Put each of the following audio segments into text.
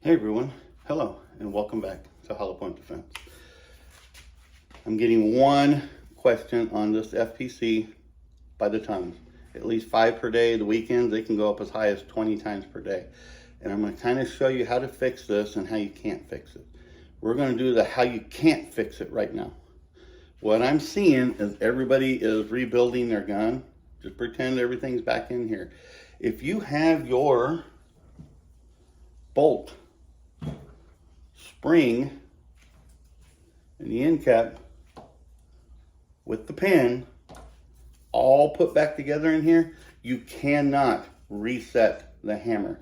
Hey everyone, hello and welcome back to Hollow Point Defense. I'm getting one question on this FPC by the tons, at least 5 per day. The weekends they can go up as high as 20 times per day. And I'm going to kind of show you how to fix this and how you can't fix it. We're going to do the how you can't fix it right now. What I'm seeing is everybody is rebuilding their gun. Just pretend everything's back in here. If you have your bolt, spring, and the end cap with the pin all put back together in here, you cannot reset the hammer.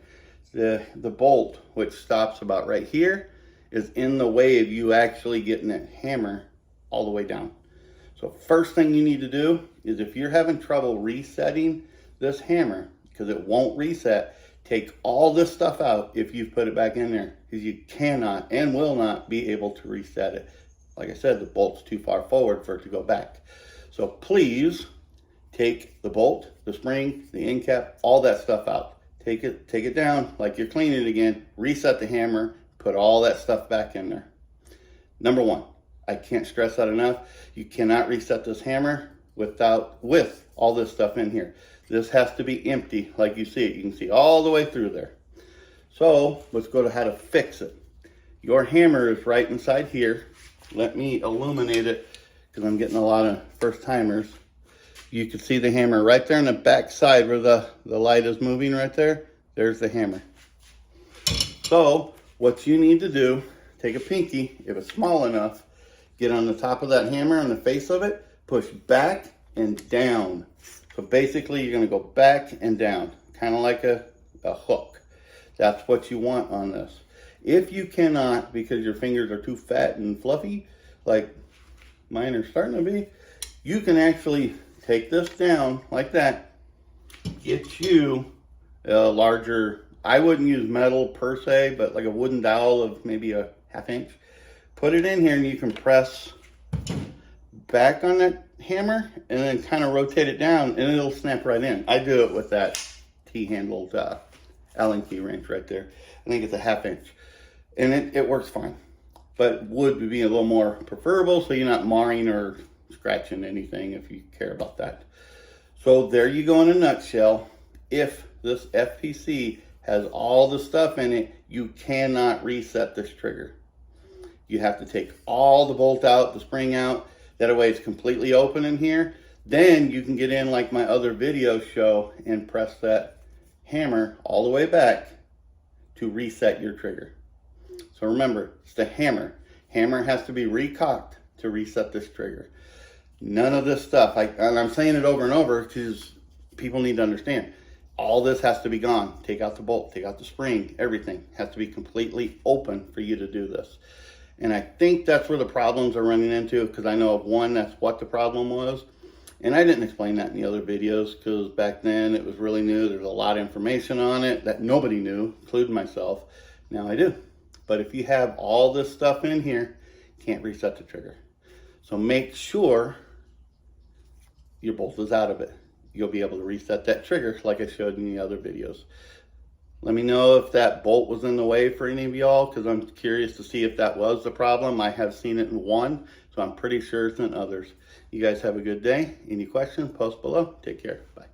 The bolt, which stops about right here, is in the way of you actually getting that hammer all the way down. So first thing you need to do is, if you're having trouble resetting this hammer because it won't reset, take all this stuff out if you put it back in there, because you cannot and will not be able to reset it. Like I said, the bolt's too far forward for it to go back. So please take the bolt, the spring, the end cap, all that stuff out. Take it down like you're cleaning it again, reset the hammer, put all that stuff back in there. Number one, I can't stress that enough. You cannot reset this hammer with all this stuff in here. This has to be empty like you see it. You can see all the way through there. So let's go to how to fix it. Your hammer is right inside here. Let me illuminate it because I'm getting a lot of first timers. You can see the hammer right there on the back side where the light is moving right there. There's the hammer. So what you need to do, take a pinky, if it's small enough, get on the top of that hammer, on the face of it, push back and down. So basically you're gonna go back and down, kind of like a hook. That's what you want on this. If you cannot, because your fingers are too fat and fluffy, like mine are starting to be, you can actually take this down like that, get you a larger, I wouldn't use metal per se, but like a wooden dowel of maybe a 1/2 inch. Put it in here and you can press back on that hammer and then kind of rotate it down and it'll snap right in. I do it with that T-handled Allen key wrench right there. I think it's a 1/2 inch and it works fine, but wood would be a little more preferable so you're not marring or scratching anything if you care about that. So there you go in a nutshell. If this FPC has all the stuff in it, you cannot reset this trigger. You have to take all the bolt out, the spring out. That way it's completely open in here. Then you can get in like my other videos show and press that hammer all the way back to reset your trigger. So remember, it's the hammer. Hammer has to be recocked to reset this trigger. None of this stuff, and I'm saying it over and over because people need to understand. All this has to be gone. Take out the bolt, take out the spring, everything has to be completely open for you to do this. And I think that's where the problems are running into, because I know of one, that's what the problem was. And I didn't explain that in the other videos because back then it was really new. There's a lot of information on it that nobody knew, including myself. Now I do. But if you have all this stuff in here, you can't reset the trigger. So make sure your bolt is out of it. You'll be able to reset that trigger like I showed in the other videos. Let me know if that bolt was in the way for any of y'all, because I'm curious to see if that was the problem. I have seen it in one, so I'm pretty sure it's in others. You guys have a good day. Any questions, post below. Take care. Bye.